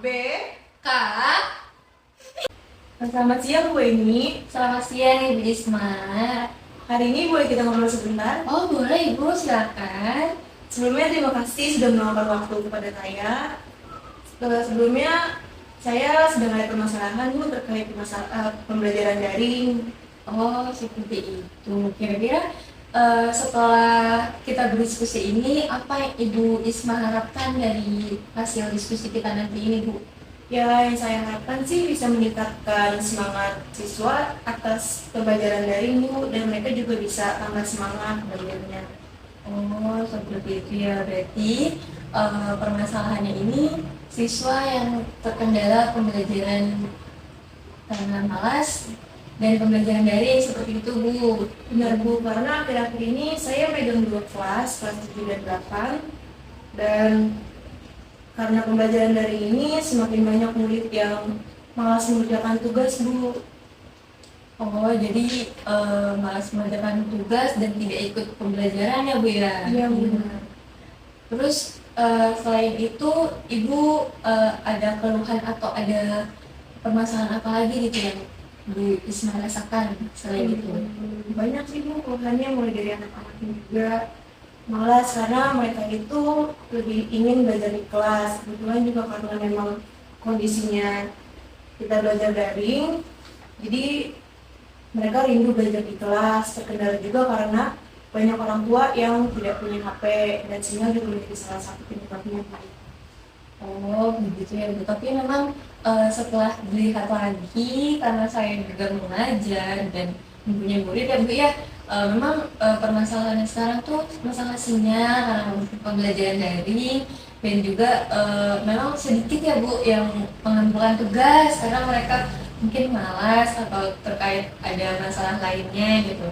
B. Kak, Selamat siang Bu Eni. selamat siang Ibu Isma. Hari ini boleh kita ngobrol sebentar? Oh boleh Ibu, silakan. Sebelumnya terima kasih sudah meluangkan waktu kepada saya. Sebelumnya saya sedang ada permasalahan Bu terkait pembelajaran daring. Oh seperti itu. Kira-kira setelah kita berdiskusi ini, apa yang Ibu Isma harapkan dari hasil diskusi kita nanti ini Bu? Ya, yang saya harapkan sih bisa meningkatkan semangat siswa atas pembelajaran daring Bu, dan mereka juga bisa tambah semangat belajarnya. Oh seperti itu ya, berarti permasalahannya ini siswa yang terkendala pembelajaran karena malas dan pembelajaran daring seperti itu Bu. Benar Bu, karena akhir-akhir ini saya megang dua kelas 7 dan 8, dan karena pembelajaran daring ini semakin banyak murid yang malas mengerjakan tugas Bu. Oh jadi malas mengerjakan tugas dan tidak ikut pembelajaran ya Bu ya? Iya benar. Terus selain itu Ibu ada keluhan atau ada permasalahan apa lagi gitu yang Bu Isma rasakan selain itu? Banyak sih Bu keluhannya, mulai dari anak-anaknya juga malas karena mereka itu lebih ingin belajar di kelas. Kebetulan juga karena memang kondisinya kita belajar daring, jadi mereka rindu belajar di kelas. Terkendala juga karena banyak orang tua yang tidak punya HP, dan sinyal juga menjadi salah satu penyebabnya. Oh begitu ya Bu, tapi memang setelah dilihat lagi karena saya juga mengajar dan mempunyai murid ya Bu ya, memang permasalahannya sekarang tuh masalah sinyal karena pembelajaran daring, dan juga memang sedikit ya Bu yang mengumpulkan tugas karena mereka mungkin malas atau terkait ada masalah lainnya gitu.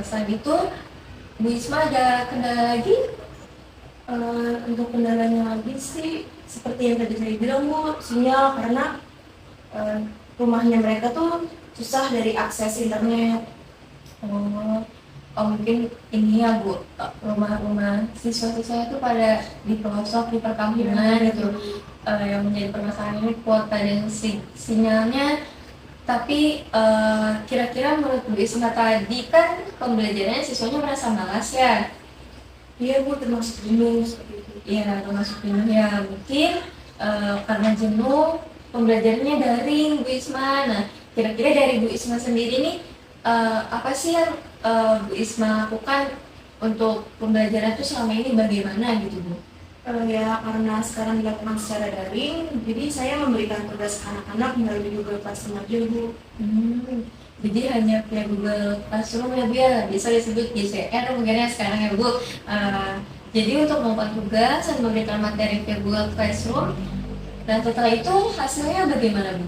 Selain itu Bu Isma ada kendala lagi? Untuk kendalanya lagi sih seperti yang tadi saya bilang Bu, sinyal, karena rumahnya mereka tuh susah dari akses internet. Oh, oh mungkin ini ya Bu, rumah-rumah siswa-siswa itu pada di pelosok di perkampungan gitu, yang menjadi permasalahan ini kuota dan sinyalnya. Tapi kira-kira menurut Bu Isma tadi kan pembelajarannya siswanya merasa malas ya? Iya Bu, termasuk jenuh seperti itu. Iya, termasuk jenuh ya. Mungkin karena jenuh pembelajarannya daring Bu Isma. Nah, kira-kira dari Bu Isma sendiri nih apa sih yang Bu Isma lakukan untuk pembelajaran itu selama ini bagaimana gitu Bu? Ya karena sekarang dilakukan secara daring, jadi saya memberikan tugas ke anak-anak melalui Google Classroom aja Bu. Jadi hanya via Google Classroom ya Bu ya, bisa disebut GCR mungkin ya sekarang ya Bu. Jadi untuk membuat tugas dan memberikan materi via Google Classroom, dan setelah itu hasilnya bagaimana Bu?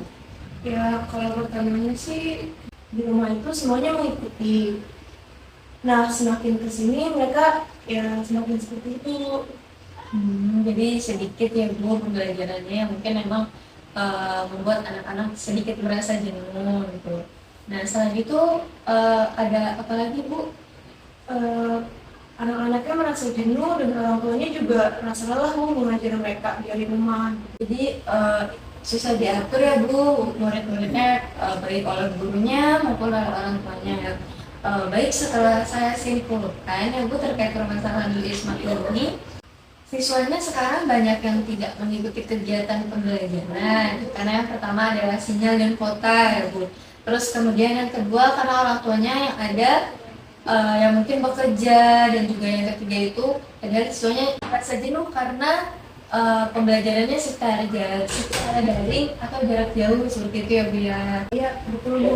Ya kalau pertamanya sih di rumah itu semuanya mengikuti. Nah semakin kesini mereka ya semakin seperti itu. Jadi sedikit ya Bu pembelajarannya yang mungkin memang membuat anak-anak sedikit merasa jenuh gitu. Nah selain itu ada apa lagi Bu? Eh, Anak-anaknya merasa jenuh dan orang tuanya juga merasa lelah Bu mengajar mereka dari rumah. Jadi susah diatur ya Bu, murid-muridnya baik oleh gurunya maupun oleh orang tuanya ya. Baik, setelah saya simpulkan ya Bu terkait permasalahan Bu Isma ini, siswanya sekarang banyak yang tidak mengikuti kegiatan pembelajaran karena yang pertama adalah sinyal dan kuota ya Bu. Terus kemudian yang kedua karena orang tuanya yang ada yang mungkin bekerja, dan juga yang ketiga itu adalah siswanya merasa jenuh karena pembelajarannya secara daring atau jarak jauh seperti itu ya Bu ya. Iya betul Bu.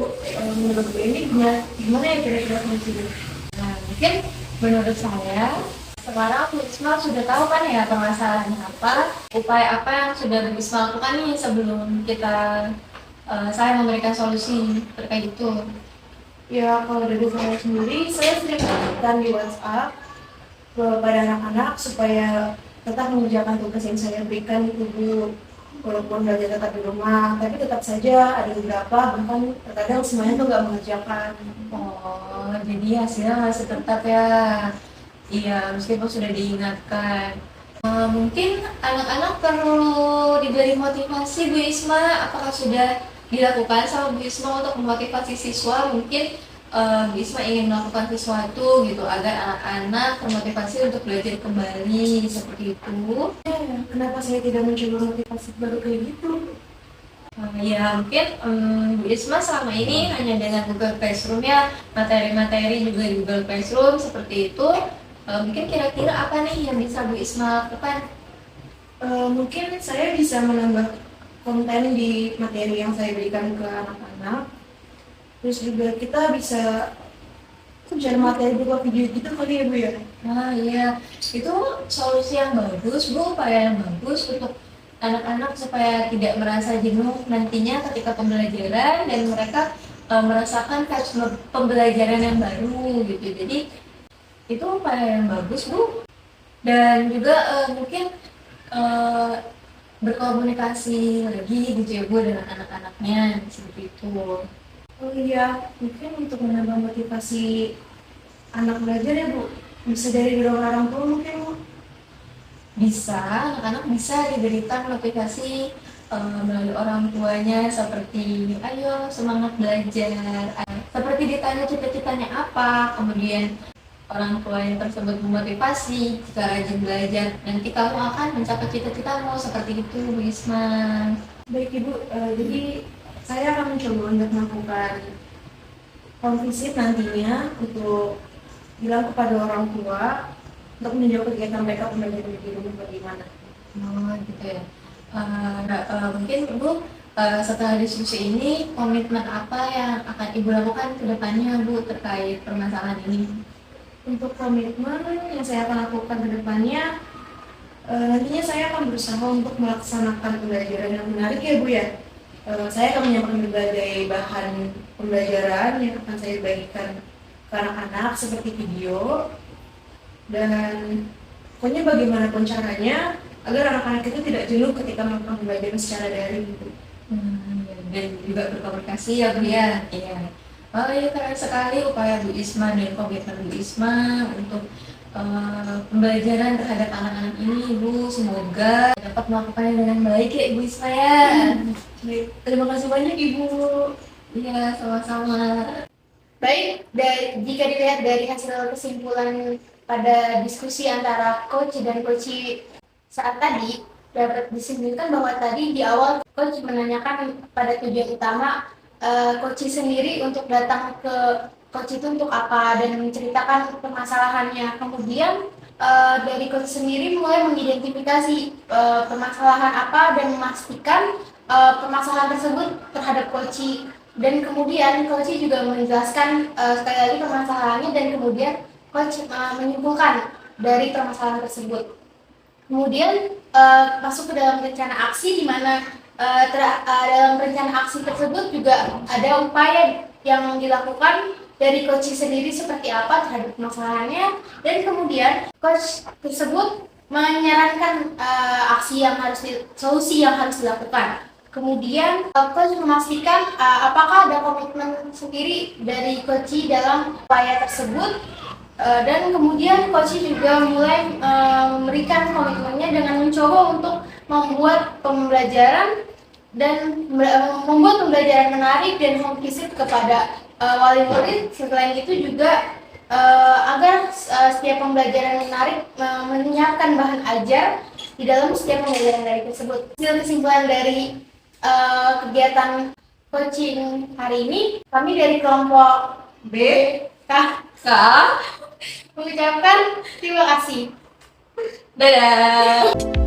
Menurut Bu ini gimana ya kira-kira solusinya? Nah mungkin menurut saya sekarang Bu Isma sudah tahu kan ya permasalahannya apa, upaya apa yang sudah Bu Isma lakukan nih sebelum saya memberikan solusi terkait itu. Ya kalau dari saya sendiri, saya sering mengingatkan di WhatsApp kepada anak-anak supaya tetap mengerjakan tugas yang saya berikan itu Bu. Walaupun belajar tetap di rumah, tapi tetap saja ada beberapa bahkan terkadang semuanya tuh nggak mengerjakan. Oh jadi hasilnya masih tetap ya. Iya, meskipun sudah diingatkan. Mungkin anak-anak perlu diberi motivasi Bu Isma. Apakah sudah dilakukan sama Bu Isma untuk memotivasi siswa? Mungkin Bu Isma ingin melakukan sesuatu gitu agar anak-anak termotivasi untuk belajar kembali seperti itu. Kenapa saya tidak mencoba motivasi baru kayak gitu? Ya mungkin Bu Isma selama ini hanya dengan Google Classroom ya, materi-materi juga di Google Classroom seperti itu. Mungkin kira-kira apa nih yang bisa Bu Isma lakukan? Mungkin saya bisa menambah konten di materi yang saya berikan ke anak-anak. Terus juga kita bisa share materi berupa video gitu kali ya Bu ya? Nah iya, itu solusi yang bagus Bu, upaya yang bagus untuk anak-anak supaya tidak merasa jenuh nantinya ketika pembelajaran dan mereka merasakan pembelajaran yang baru gitu. Jadi itu upaya yang bagus Bu. Dan juga mungkin berkomunikasi lagi gitu ya Bu dengan anak-anaknya seperti itu. Oh iya, mungkin untuk menambah motivasi anak belajar ya Bu, bisa dari kedua orang tua mungkin Bu. Bisa, anak-anak bisa diberikan motivasi melalui orang tuanya seperti ayo semangat belajar, seperti ditanya cita-citanya apa, kemudian orang tua yang tersebut memotivasi jika rajin belajar nanti kamu akan mencapai cita-citamu seperti itu Bu Isma. Baik Ibu, jadi saya akan mencoba untuk melakukan home visit nantinya untuk bilang kepada orang tua untuk meninjau kegiatan mereka pembelajaran di rumah bagaimana. Oh gitu ya. Mungkin Ibu setelah diskusi ini komitmen apa yang akan Ibu lakukan ke depannya Bu terkait permasalahan ini? Untuk komitmen yang saya akan lakukan ke depannya, nantinya saya akan berusaha untuk melaksanakan pembelajaran yang menarik ya Bu ya. Saya akan menyiapkan berbagai bahan pembelajaran yang akan saya bagikan ke anak-anak seperti video, dan pokoknya bagaimanapun caranya agar anak-anak itu tidak jenuh ketika melakukan pembelajaran secara daring gitu. Dan juga berkomunikasi ya Bu ya. Iya. Oh iya keren sekali upaya Bu Isma dan komitmen Bu Isma untuk pembelajaran terhadap anak-anak ini Bu. Semoga dapat melakukannya dengan baik ya Ibu Isma ya. Baik, terima kasih banyak Ibu. Iya sama-sama. Baik, jika dilihat dari hasil kesimpulan pada diskusi antara coach dan coach saat tadi, dapat disimpulkan bahwa tadi di awal coach menanyakan pada tujuan utama coach sendiri untuk datang ke coach itu untuk apa dan menceritakan permasalahannya. Kemudian dari coach sendiri mulai mengidentifikasi permasalahan apa dan memastikan permasalahan tersebut terhadap coach. Dan kemudian coach juga menjelaskan sekali lagi permasalahannya dan kemudian coach menyimpulkan dari permasalahan tersebut. Kemudian masuk ke dalam rencana aksi di mana dalam rencana aksi tersebut juga ada upaya yang dilakukan dari coach sendiri seperti apa terhadap permasalahannya, dan kemudian coach tersebut menyarankan solusi yang harus dilakukan. Kemudian coach memastikan apakah ada komitmen sendiri dari coach dalam upaya tersebut, dan kemudian coach juga mulai memberikan komitmennya dengan mencoba untuk membuat pembelajaran membuat pembelajaran menarik dan home visit kepada wali murid. Selain itu juga agar setiap pembelajaran menarik menyiapkan bahan ajar di dalam setiap pembelajaran dari tersebut. Hasil kesimpulan dari kegiatan coaching hari ini, kami dari kelompok B K mengucapkan terima kasih. Dadah.